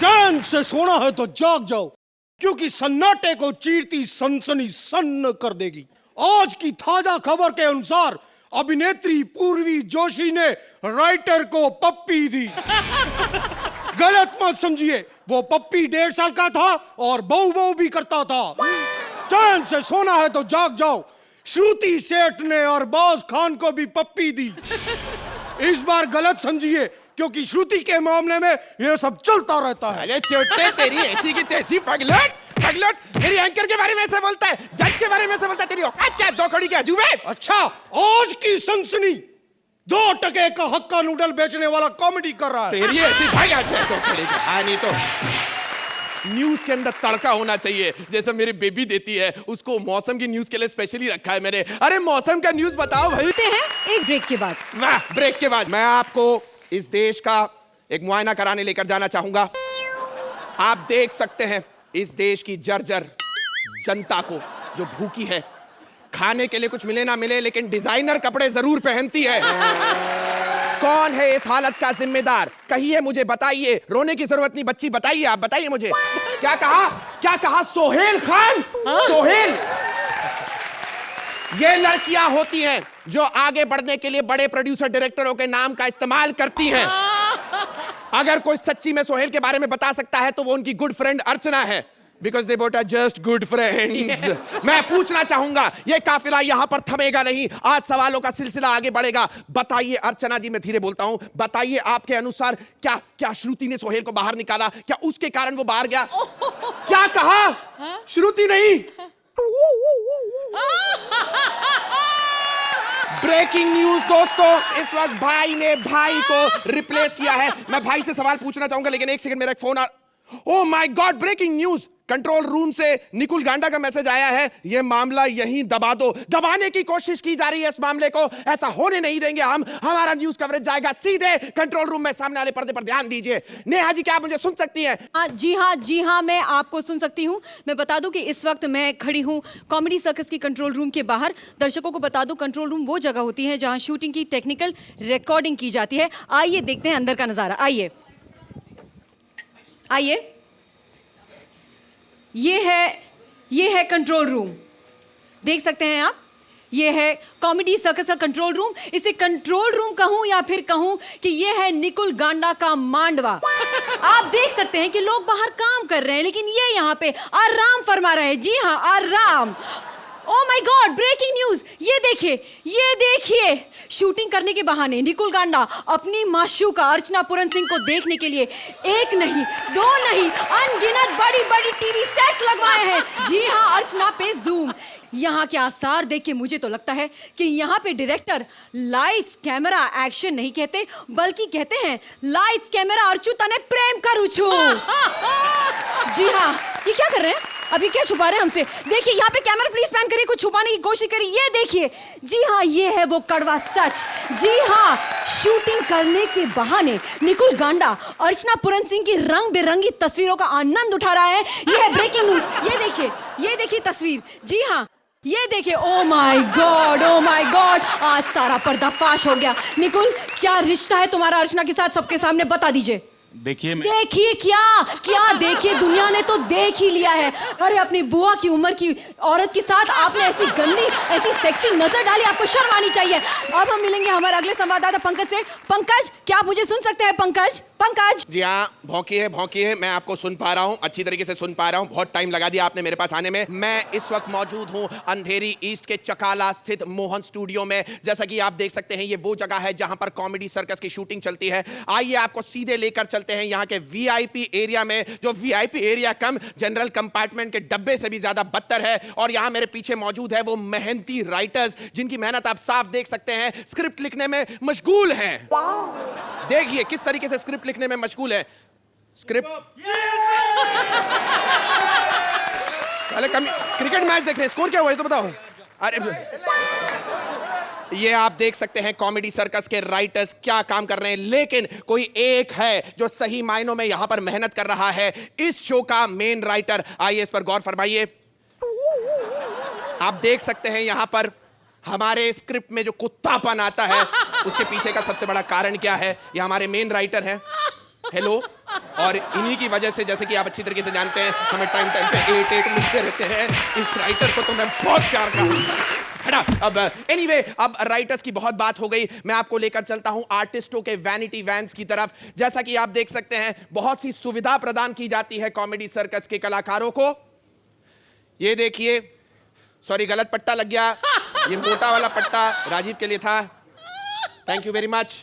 चैन से सोना है तो जाग जाओ, क्योंकि सन्नाटे को चीरती सनसनी सन्न कर देगी. आज की ताजा खबर के अनुसार अभिनेत्री पूर्वी जोशी ने राइटर को पप्पी दी. गलत मत समझिए, वो पप्पी 1.5 साल का था और बहू बहू भी करता था. चैन से सोना है तो जाग जाओ, श्रुति सेठ ने अरबाज खान को भी पप्पी दी. इस बार गलत समझिए, क्योंकि श्रुति के मामले में यह सब चलता रहता है. अरे छोटे, तेरी ऐसी की तैसी पगलट पगलट, मेरी एंकर के बारे में ऐसे बोलता है, जज के बारे में ऐसे बोलता है. तेरी औकात क्या, 2 कौड़ी के अजूबे. अच्छा, आज की सनसनी 2 टके का हक्का नूडल बेचने वाला कॉमेडी कर रहा है. तेरी ऐसी भाई आज 2 कौड़ी का. हाँ, नहीं तो न्यूज के अंदर तड़का होना चाहिए, जैसे मेरी बेबी देती है, उसको मौसम की न्यूज के लिए स्पेशली रखा है मैंने. अरे मौसम का न्यूज बताओ भाई. एक ब्रेक के बाद. वाह, ब्रेक के बाद मैं आपको इस देश का एक मुआयना कराने लेकर जाना चाहूंगा. आप देख सकते हैं इस देश की जर्जर जनता को, जो भूखी है, खाने के लिए कुछ मिले ना मिले लेकिन डिजाइनर कपड़े जरूर पहनती है. कौन है इस हालत का जिम्मेदार? कहिए मुझे, बताइए. रोने की जरूरत नहीं बच्ची, बताइए, आप बताइए मुझे. क्या कहा? सोहेल खान. सोहेल. ये लड़कियां होती हैं जो आगे बढ़ने के लिए बड़े प्रोड्यूसर डायरेक्टरों के नाम का इस्तेमाल करती हैं. अगर कोई सच्ची में सोहेल के बारे में बता सकता है तो वो उनकी गुड फ्रेंड अर्चना है, because they both are just good friends. मैं पूछना चाहूंगा, ये काफिला यहां पर थमेगा नहीं, आज सवालों का सिलसिला आगे बढ़ेगा. बताइए अर्चना जी, मैं धीरे बोलता हूं, बताइए आपके अनुसार क्या श्रुति ने सोहेल को बाहर निकाला? क्या उसके कारण वो बाहर गया? क्या कहा? श्रुति नहीं. ब्रेकिंग न्यूज दोस्तों, इस वक्त भाई ने भाई को रिप्लेस किया है. मैं भाई से सवाल पूछना चाहूंगा, लेकिन एक सेकंड, मेरा एक phone oh my God, breaking news. Control room से निकुल गांडा का मैसेज आया है, ये मामला यहीं दबा दो. दबाने की कोशिश की जा रही है इस मामले को. ऐसा होने नहीं देंगे हम. हमारा न्यूज कवरेज जाएगा सीधे कंट्रोल रूम में. सामने वाले पर्दे पर ध्यान दीजिए. नेहा जी, क्या आप मुझे सुन सकती हैं? जी हाँ, मैं आपको सुन सकती हूँ. मैं बता दूं कि इस वक्त मैं खड़ी हूँ कॉमेडी सर्कस की कंट्रोल रूम के बाहर. दर्शकों को बता दूं, कंट्रोल रूम वो जगह होती है जहाँ शूटिंग की टेक्निकल रिकॉर्डिंग की जाती है. आइए देखते हैं अंदर का नजारा. आइए. ये है कंट्रोल रूम. देख सकते हैं आप, ये है कॉमेडी सर्कस का कंट्रोल रूम. इसे कंट्रोल रूम कहूं या फिर कहूं कि ये है निकुल गांडा का मांडवा. आप देख सकते हैं कि लोग बाहर काम कर रहे हैं, लेकिन ये यहाँ पे आराम फरमा रहे हैं. जी हाँ, आराम. Oh my God, breaking news. ये देखिए, शूटिंग करने के बहाने निकुल गांडा अपनी माशूका अर्चना पूरन सिंह को देखने के लिए 1 नहीं 2 नहीं अनगिनत बड़ी टीवी सेट्स लगवाए हैं. जी हाँ, अर्चना पे जूम. यहाँ के आसार देख के मुझे तो लगता है कि यहाँ पे डायरेक्टर लाइट्स कैमरा एक्शन नहीं कहते, बल्कि कहते हैं लाइट्स कैमरा अर्चुतने प्रेम करू छु। जी हाँ, ये क्या कर रहे हैं? अभी क्या छुपा रहे हैं हमसे? देखिए यहाँ पे कैमरा प्लीज पैन करिए, कुछ छुपाने की कोशिश करिए। ये देखिए, जी हाँ, ये है वो कड़वा सच। जी हाँ, शूटिंग करने के बहाने निकुल गांडा अर्चना पूरन सिंह की रंग बिरंगी तस्वीरों का आनंद उठा रहा है। ये है ब्रेकिंग न्यूज। ये देखिए तस्वीर। जी हाँ, ये देखिए। Oh my God, oh my God, आज सारा पर्दाफाश हो गया। निकुल, क्या रिश्ता है तुम्हारा अर्चना के साथ? सबके सामने बता दीजिए। देखिए देखिए क्या देखिए, दुनिया ने तो देख ही लिया है। अरे अपनी बुआ की उम्र की औरत के साथ आपने ऐसी गंदी, ऐसी सेक्सी नजर डाली, आपको शर्म आनी चाहिए। अब हम मिलेंगे हमारे अगले संवाददाता पंकज से। पंकज, क्या आप मुझे सुन सकते हैं? पंकज। जी हाँ, भौंकी है, मैं आपको सुन पा रहा हूँ, अच्छी तरीके से सुन पा रहा हूँ। बहुत टाइम लगा दिया आपने मेरे पास आने में। मैं इस वक्त मौजूद हूँ अंधेरी ईस्ट के चकाला स्थित मोहन स्टूडियो में। जैसा कि आप देख सकते हैं, ये वो जगह है जहां पर कॉमेडी सर्कस की शूटिंग चलती है। आइए आपको सीधे लेकर चलते हैं यहाँ के वीआईपी एरिया में, जो वीआईपी एरिया कम जनरल कंपार्टमेंट के डब्बे से भी ज्यादा बदतर है। और यहाँ मेरे पीछे मौजूद है वो मेहनती राइटर्स, जिनकी मेहनत आप साफ देख सकते हैं, स्क्रिप्ट लिखने में मशगूल हैं। देखिए किस तरीके से स्क्रिप्ट लिखने में मशगूल है। स्क्रिप्ट पहले क्रिकेट मैच देख रहे हैं, स्कोर क्या हुआ है तो बताओ। अरे ये आप देख सकते हैं कॉमेडी सर्कस के राइटर्स क्या काम कर रहे हैं, लेकिन कोई एक है जो सही मायनों में यहां पर मेहनत कर रहा है, इस शो का मेन राइटर। आइए इस पर गौर फरमाइए। आप देख सकते हैं यहां पर हमारे स्क्रिप्ट में जो कुत्तापन आता है, उसके पीछे का सबसे बड़ा कारण क्या है? ये हमारे मेन राइटर हैं। हेलो। और इन्हीं की वजह से, जैसे कि आप अच्छी तरीके से जानते हैं, हमें टाइम पे 8 मिलते रहते हैं। इस राइटर को तो मैं बहुत प्यार करता हूं। अब एनीवे, अब राइटर्स की बहुत बात हो गई। मैं आपको लेकर चलता हूं आर्टिस्टों के वैनिटी वैन्स की तरफ। जैसा कि आप देख सकते हैं, बहुत सी सुविधा प्रदान की जाती है कॉमेडी सर्कस के कलाकारों को। ये देखिए, सॉरी गलत पट्टा लग गया, ये मोटा वाला पट्टा राजीव के लिए था। Thank you very much.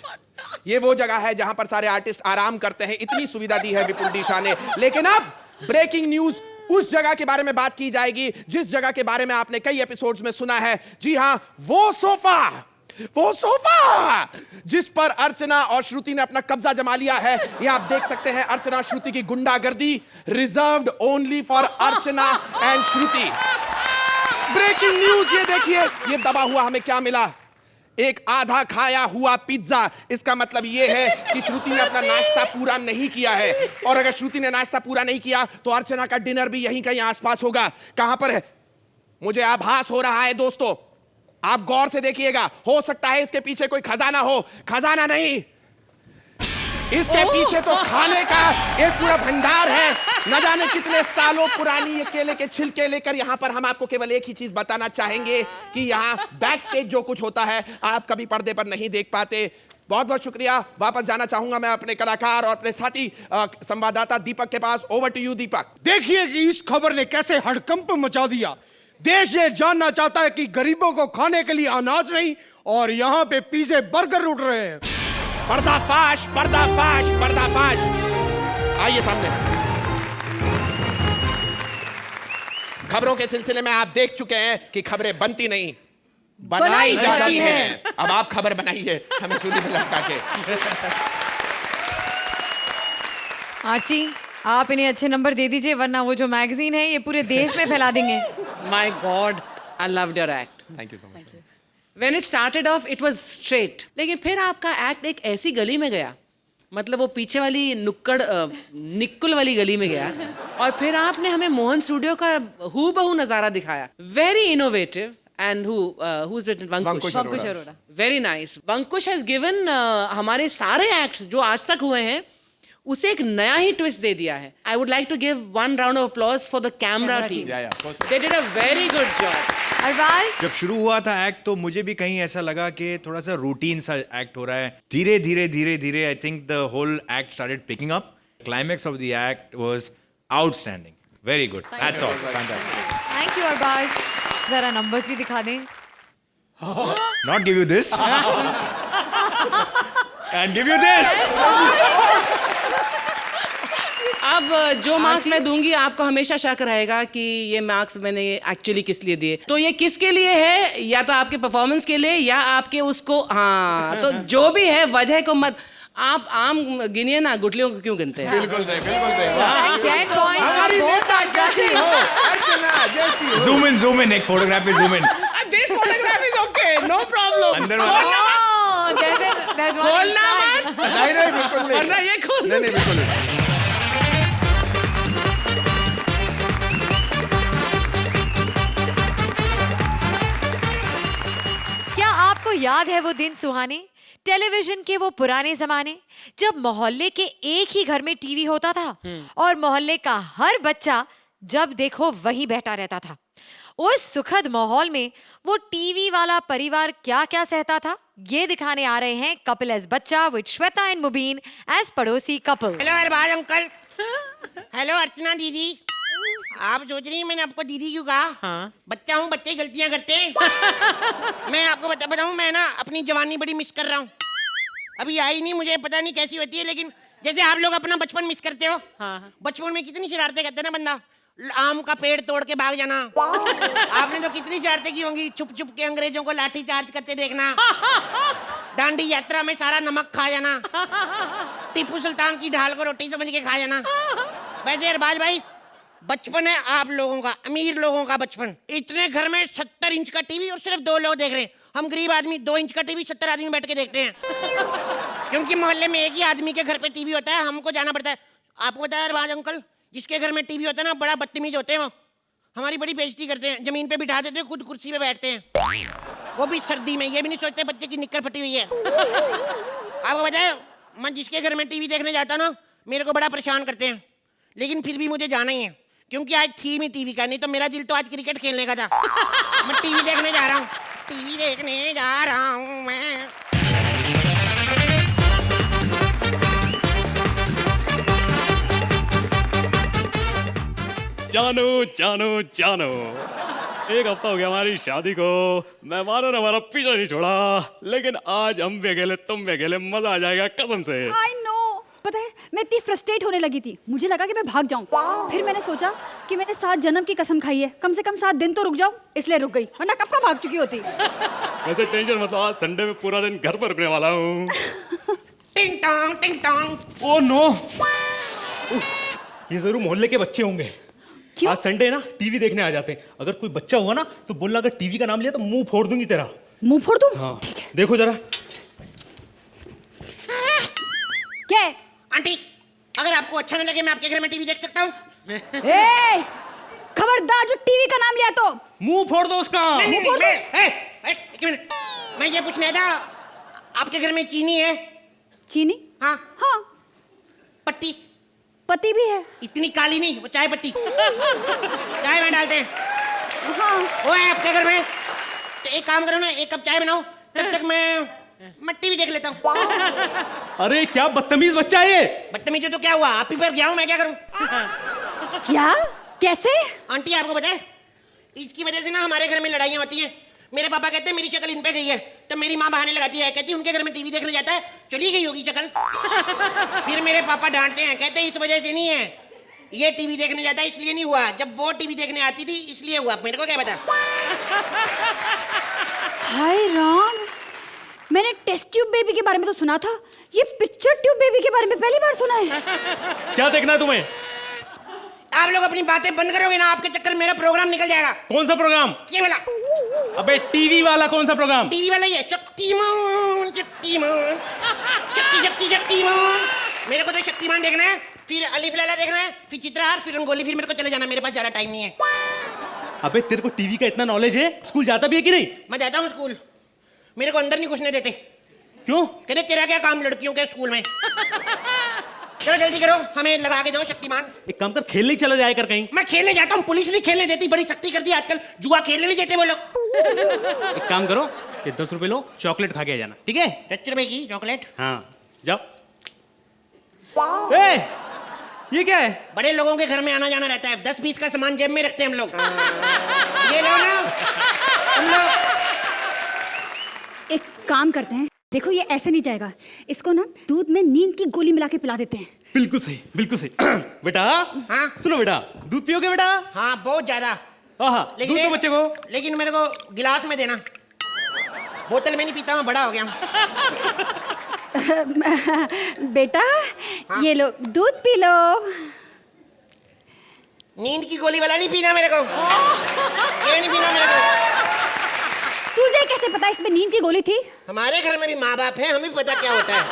ये वो जगह है जहां पर सारे आर्टिस्ट आराम करते हैं, इतनी सुविधा दी है विपुल डी शाह ने। लेकिन अब ब्रेकिंग न्यूज, उस जगह के बारे में बात की जाएगी जिस जगह के बारे में आपने कई एपिसोड्स में सुना है। जी हां, वो सोफा जिस पर अर्चना और श्रुति ने अपना कब्जा जमा लिया है। ये आप देख सकते हैं अर्चना श्रुति की गुंडागर्दी, reserved only for Archana and Shruti. Breaking news, ये देखिए, ये दबा हुआ हमें क्या मिला? एक आधा खाया हुआ पिज्जा। इसका मतलब यह है कि श्रुति ने अपना नाश्ता पूरा नहीं किया है, और अगर श्रुति ने नाश्ता पूरा नहीं किया तो अर्चना का डिनर भी यहीं कहीं आसपास होगा। कहां पर है? मुझे आभास हो रहा है दोस्तों, आप गौर से देखिएगा, हो सकता है इसके पीछे कोई खजाना हो। खजाना नहीं, इसके पीछे तो खाने का एक पूरा भंडार है। न जाने कितने सालों पुरानी ये केले के छिलके लेकर यहाँ पर हम आपको केवल एक ही चीज बताना चाहेंगे कि यहाँ बैक स्टेज जो कुछ होता है आप कभी पर्दे पर नहीं देख पाते। बहुत बहुत शुक्रिया। वापस जाना चाहूंगा मैं अपने कलाकार और अपने साथी संवाददाता दीपक के पास। ओवर टू यू दीपक। देखिए कि इस खबर ने कैसे हड़कंप मचा दिया। देश ये जानना चाहता है कि गरीबों को खाने के लिए अनाज नहीं, और यहाँ पे पिज़्ज़े बर्गर उड़ रहे हैं। पर्दाफाश, पर्दाफाश, पर्दाफाश। आइए सामने। खबरों के सिलसिले में आप देख चुके हैं कि खबरें बनती नहीं, बनाई जाती हैं। अब आप खबर बनाइए हमें सूली में लटका के। आची, आप इन्हें अच्छे नंबर दे दीजिए, वरना वो जो मैगजीन है ये पूरे देश में फैला देंगे। My God, I loved your act. Thank you so much. When it started off, it was straight. लेकिन फिर आपका एक्ट एक ऐसी गली में गया, मतलब वो पीछे वाली नुक्कड़ निक्कुल वाली गली में गया, और फिर आपने हमें मोहन स्टूडियो का हूबहू नजारा दिखाया। Very innovative. And who's written? Vankush Arora. Very nice. Vankush has given हमारे सारे एक्ट्स जो आज तक हुए हैं उसे एक नया ही ट्विस्ट दे दिया है। I would like to give one round of applause for the camera team. They did a very good job. Arbaaz, जब शुरू हुआ था एक्ट तो मुझे भी कहीं ऐसा लगा कि थोड़ा सा रूटीन सा एक्ट हो रहा है। धीरे धीरे I think the whole act started picking up. Climax of the act was outstanding. Very good. That's all. Fantastic. Thank you Arbaaz. जरा नंबर्स भी दिखा दें। Not give you this. And give you this. अब जो मार्क्स मैं दूंगी आपको हमेशा शक रहेगा कि ये मार्क्स मैंने एक्चुअली किस लिए दिए। तो ये किसके लिए है, या तो आपके परफॉर्मेंस के लिए या आपके उसको, हाँ तो जो भी है वजह को मत, आप आम गिनिए ना, गुटलियों को क्यों गिनते हैं? बिल्कुल सही, बिल्कुल सही। 10 points from both our judges. अर्चना जैसी हो। जूम इन, एक फोटोग्राफ पे zoom in. This photograph is okay, no problem. अंदर वाला Oh, there's one खोलना inside. मत, नहीं नहीं बिल्कुल नहीं। वरना ये खोल। नहीं नहीं बिल्कुल नहीं। क्या आपको याद है वो दिन सुहाने, टेलीविजन के वो पुराने जमाने जब मोहल्ले के एक ही घर में टीवी होता था और मोहल्ले का हर बच्चा जब देखो वहीं बैठा रहता था। उस सुखद माहौल में वो टीवी वाला परिवार क्या क्या सहता था, ये दिखाने आ रहे हैं कपिल एज बच्चा with Shweta and Mubeen as पड़ोसी couple. Hello Arbaaz uncle. Hello Archana दीदी। आप सोच रही हैं मैंने आपको दीदी क्यों कहा? हाँ। बच्चा हूँ, बच्चे गलतियाँ करते हैं। मैं आपको बताऊँ, मैं ना अपनी जवानी बड़ी मिस कर रहा हूँ। अभी आई नहीं, मुझे पता नहीं कैसी होती है, लेकिन जैसे आप लोग अपना बचपन मिस करते हो। हाँ। बचपन में कितनी शरारतें करते ना बंदा, आम का पेड़ तोड़ के भाग जाना। आपने तो कितनी शरारतें की होंगी, छुप छुप के अंग्रेजों को लाठी चार्ज करते देखना, दांडी यात्रा में सारा नमक खा जाना, टीपू सुल्तान की ढाल को रोटी समझ के खा जाना। वैसे अरबाज भाई, बचपन है आप लोगों का, अमीर लोगों का बचपन। इतने घर में 70 इंच का टीवी और सिर्फ 2 लोग देख रहे हैं। हम गरीब आदमी 2 इंच का टीवी 70 आदमी बैठ के देखते हैं, क्योंकि मोहल्ले में एक ही आदमी के घर पे टीवी होता है, हमको जाना पड़ता है। आपको पता है अरबाज अंकल, जिसके घर में टीवी होता है ना, बड़ा बदतमीज होते हैं वो, हमारी बड़ी बेइज्जती करते हैं, जमीन पे बिठा देते हैं, खुद कुर्सी पे बैठते हैं, वो भी सर्दी में। ये भी नहीं सोचते बच्चे की निक्कर फटी हुई है। आपको पता है, मैं जिसके घर में टीवी देखने जाता ना, मेरे को बड़ा परेशान करते हैं, लेकिन फिर भी मुझे जाना ही है, क्योंकि आज थीम ही टीवी का। नहीं तो मेरा दिल तो आज क्रिकेट खेलने का था। मैं टीवी देखने जा रहा हूँ, टीवी देखने जा रहा हूँ मैं। जानो एक हफ्ता हो गया हमारी शादी को, मेहमानों ने हमारा पीछा नहीं छोड़ा, लेकिन आज हम भी अकेले तुम भी अकेले, मजा आ जाएगा कसम से। आई नो, पता है मैं इतनी फ्रस्ट्रेट होने लगी थी, मुझे लगा कि मैं भाग जाऊं। फिर मैंने सोचा कि मैंने 7 जन्म की कसम खाई है, कम से कम 7 दिन तो रुक जाऊं, इसलिए रुक गई, वरना कब का भाग चुकी होती। वैसे टेंशन मत लो, आज संडे में पूरा दिन घर पर रुकने वाला हूँ। टिंग टोंग टिंग टोंग। ओ नो, ये जरूर मोहल्ले के बच्चे होंगे। क्यों? आज संडे ना, टीवी देखने आ जाते हैं। अगर कोई बच्चा हुआ ना तो बोलना, अगर टीवी का नाम लिया तो मुंह फोड़ दूंगी तेरा। मुंह फोड़ दूं? हाँ, ठीक है। देखो जरा। क्या है? आंटी, अगर आपको अच्छा नहीं लगे मैं आपके घर में टीवी देख सकता हूँ? ए, खबरदार जो टीवी का नाम लिया तो मुंह फोड़ दो उसका। नहीं, एक मिनट, मैं ये पूछना था, आपके घर में चीनी है? चीनी? हाँ। हाँ। पत्ती? पति भी है। इतनी काली नहीं, वो चाय पत्ती चाय में डालते हैं। हाँ। वो है आपके घर में? तो एक काम करो ना, 1 कप चाय बनाओ, तब तक मैं टीवी देख लेता हूँ। अरे क्या बदतमीज बच्चा है ये। बदतमीज है तो क्या हुआ, आप ही पर गया हूँ, मैं क्या करूँ? क्या? कैसे? आंटी आपको पता है, इसकी वजह से ना हमारे घर में लड़ाइयाँ होती हैं। मेरे पापा कहते हैं मेरी शक्ल इन पे गई है, तो मेरी माँ बहाने लगाती है, कहती है उनके घर में टीवी देखने जाता है, चली गई होगी शक्ल। फिर मेरे पापा डांटते हैं, कहते हैं इस वजह से नहीं है, ये टीवी देखने जाता है इसलिए नहीं हुआ, जब वो टीवी देखने आती थी इसलिए हुआ। मेरे को क्या पता। हाय राम, मैंने टेस्ट ट्यूब बेबी के बारे में तो सुना था, ये पिक्चर ट्यूब बेबी के बारे में पहली बार सुना है। क्या देखना है तुम्हें? आप लोग अपनी बातें बंद करोगे ना, आपके चक्कर मेरा प्रोग्राम निकल जाएगा। कौन सा प्रोग्राम? ये वाला। अबे टीवी वाला कौन सा प्रोग्राम? टीवी वाला ही है, शक्तिमान शक्तिमान शक्तिमान। मेरे को तो शक्तिमान देखना है, फिर अलिफ लैला देखना है, फिर चित्रहार, फिर रंगोली, फिर मेरे को चले जाना, मेरे पास ज्यादा टाइम नहीं है। अबे तेरे को टीवी का इतना नॉलेज है, स्कूल जाता भी है कि नहीं? मैं जाता हूँ स्कूल, मेरे को अंदर नहीं घुसने देते। क्यों? कहते तेरा क्या काम लड़कियों के स्कूल में। चलो जल्दी करो, हमें लगा के दो शक्तिमान। एक काम कर, खेलने ही चला जाया कर कहीं। मैं खेलने जाता हूँ, पुलिस नहीं खेलने देती, बड़ी सख्ती कर दी आजकल, जुआ खेलने नहीं देते वो लोग। एक काम करो, ये 10 रुपए लो, चॉकलेट खा के आ जाना, ठीक है? 10 रुपए की चॉकलेट? हाँ, जाओ। ए, ये क्या है? बड़े लोगों के घर में आना जाना रहता है, 10-20 का सामान जेब में रखते हैं हम लोग। ये लो ना तुम लोग। एक काम करते हैं, देखो ये ऐसे नहीं जाएगा, इसको ना दूध में नींद की गोली मिला के पिला देते हैं, बिल्कुल सही, बिल्कुल सही। बेटा, हाँ? सुनो बेटा, दूध पियोगे बेटा? हाँ बहुत ज्यादा। हाँ, दूध तो बच्चे को। लेकिन मेरे को गिलास में देना, बोतल में नहीं पीता, मैं बड़ा हो गया हूँ। बेटा ये लो दूध पी लो। नींद की गोली वाला नहीं पीना मेरे को, ये नहीं पीना मेरे को। तुझे कैसे पता इसमें नींद की गोली थी? हमारे घर में भी माँ बाप है, हमें भी पता क्या होता है।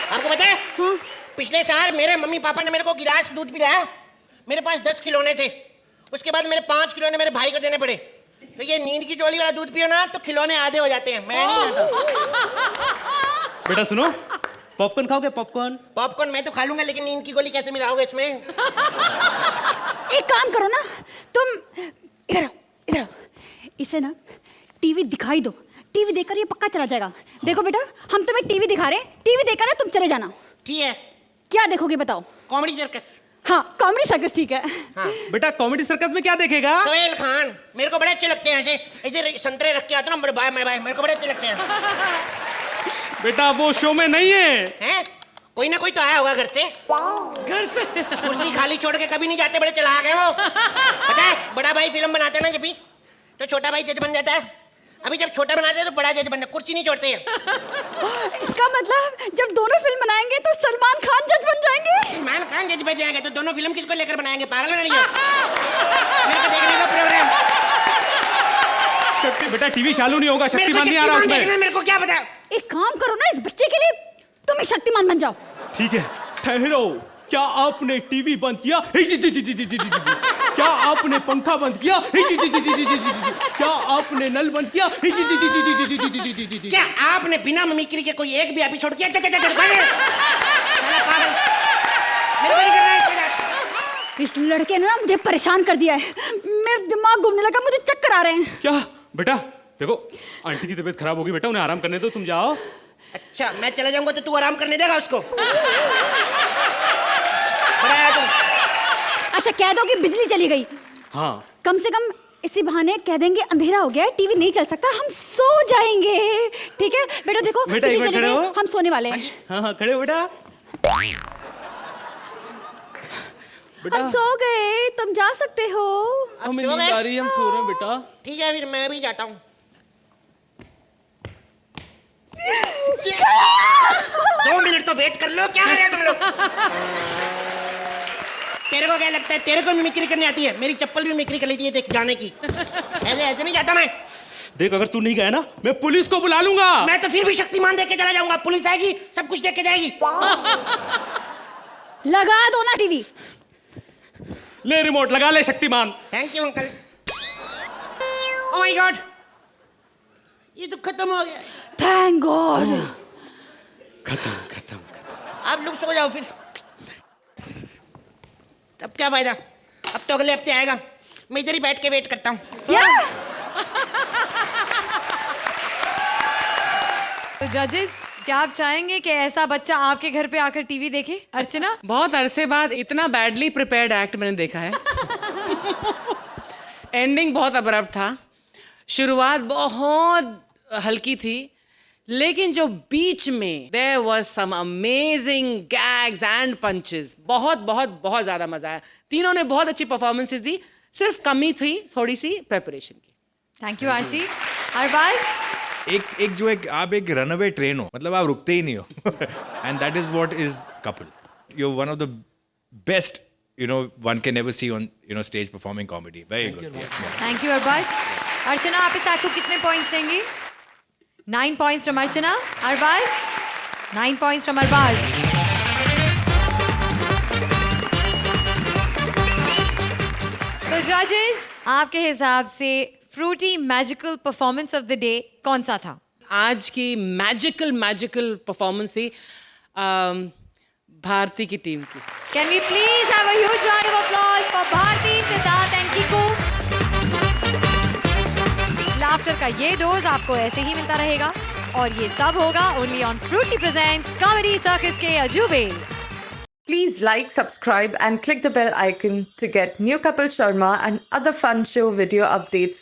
आपको पता है? हाँ। पिछले साल मेरे मम्मी पापा ने मेरे को गिलास दूध पिलाया। मेरे पास 10 खिलौने थे, उसके बाद मेरे 5 खिलौने मेरे भाई को देने पड़े। तो ये नींद की गोली वाला दूध पियो ना तो खिलौने आधे हो जाते हैं, मैं नहीं खाता। बेटा सुनो, पॉपकॉर्न खाओगे? पॉपकॉर्न? पॉपकॉर्न मैं तो खा लूंगा, लेकिन नींद की गोली कैसे मिलाओगे इसमें? एक काम करो ना तुम, इधर आओ, इधर आओ। इसे ना टीवी दिखाई दो, टीवी देखकर ये पक्का चला जाएगा। देखो बेटा हम तुम्हें टीवी दिखा रहे हैं, टीवी देखकर ना तुम चले जाना। ठीक है। क्या देखोगे बताओ? Comedy circus. हाँ कॉमेडी सर्कस ठीक है। हाँ। बेटा कॉमेडी सर्कस में क्या देखेगा? सोहेल खान, मेरे को बड़े अच्छे लगते हैं। ऐसे ऐसे संतरे रख के आता ना मेरे भाई, मेरे को बड़े अच्छे लगते हैं। बेटा वो शो में नहीं है। हैं? कोई ना कोई तो आया होगा घर से। घर से कुर्सी खाली छोड़ के कभी नहीं जाते, बड़े चलाक हैं वो। पता है बड़ा भाई फिल्म बनाते हैं ना जब भी, तो छोटा भाई जज बन जाता है। अभी जब छोटा बनाते हैं तो बड़ा जज बनता है, कुर्सी नहीं छोड़ते हैं। इसका मतलब जब दोनों फिल्म बनाएंगे तो सलमान खान जज बन जाएंगे। सलमान खान जज बन जाएंगे तो दोनों फिल्म किसको लेकर बनाएंगे? पागल नहीं हो? मेरे को देखने का प्रोग्राम। बेटा टीवी चालू नहीं होगा, शक्तिमान नहीं आ रहा उसमें। मेरे को क्या पता? एक काम करो ना, इस बच्चे के लिए तुम ही शक्तिमान बन जाओ। ठीक है, ठहरो। क्या आपने टीवी बंद किया? क्या आपने पंखा बंद किया? क्या आपने नल बंद किया? क्या आपने बिना मिमिक्री के कोई एक भी एपिसोड किया? इस लड़के ने ना मुझे परेशान कर दिया है, मेरा दिमाग घूमने लगा, मुझे चक्कर आ रहे हैं। क्या बेटा देखो, आंटी की तबीयत खराब होगी बेटा, उन्हें आराम करने दो, तुम जाओ। अच्छा मैं चला जाऊंगा तो तू आराम करने देगा उसको? बड़ा है तू। अच्छा कह दो कि बिजली चली गई। हाँ कम से कम इसी बहाने कह देंगे अंधेरा हो गया है, टीवी नहीं चल सकता, हम सो जाएंगे। ठीक है बेटा, देखो बेटा, बिजली एक मिनट चली खड़े गई, हो। हम सोने वाले हैं। हाँ हाँ खड़े हो बेटा। हम सो गए, तुम जा सकते हो। हमें नींद आ रही है, हम सो रहे हैं बेटा। ठीक है फिर मैं भी जाता हूँ। 2 मिनट तो वेट कर लो, क्या कर रहे हो तुम लोग? तेरे को क्या लगता है तेरे को मिमिक्री करनी आती है? मेरी चप्पल भी मिमिक्री कर लेती है देख जाने की। ऐसे ऐसे नहीं जाता मैं। देख अगर तू नहीं गया ना, मैं पुलिस को बुला लूंगा। मैं तो फिर भी शक्तिमान देख के चला जाऊंगा, पुलिस आएगी सब कुछ देख के जाएगी। लगा दो ना टीवी। ले रिमोट लगा ले Shaktimaan. Thank you uncle. Oh my God, ये तो खत्म हो गया। Thank God. खत्म खत्म। आप लोग सो जाओ फिर। अब क्या फायदा, अब तो अगले हफ्ते आएगा, मैं इधर ही बैठ के वेट करता हूँ। क्या? तो जजेस, क्या आप चाहेंगे कि ऐसा बच्चा आपके घर पे आकर टीवी देखे? अर्चना, बहुत अरसे बाद इतना बैडली प्रिपेयर्ड एक्ट मैंने देखा है। एंडिंग बहुत अब्रप्ट था, शुरुआत बहुत हल्की थी, लेकिन जो बीच में there was some amazing gags and punches. बहुत बहुत बहुत ज्यादा मजा आया। तीनों ने बहुत अच्छी परफॉर्मेंसेस दी, सिर्फ कमी थी थोड़ी सी प्रेपरेशन की। Thank you Archi. अरबाज, एक जो एक आप एक रनअवे ट्रेन हो, मतलब आप रुकते ही नहीं हो। And that is what is couple. You are one of the best, one can never see on stage performing comedy. Very good. Thank you Arbaaz. Archana, आप इस एक्ट को कितने पॉइंट्स देंगी? 9 points from Archana. Arbaaz, 9 points from Arbaaz. तो जजेस, आपके हिसाब से Frooti magical performance of the day कौन सा था? आज की मैजिकल परफॉर्मेंस थी भारती की टीम की। Can we please have a huge round of applause for Bharti, Siddharth and Kiku? Laughter का ये डोज आपको ऐसे ही मिलता रहेगा और ये सब होगा only on Fruity Presents Comedy Circus के अजूबे। Please like, subscribe and click the bell icon to get new Kapil Sharma and other fun show video updates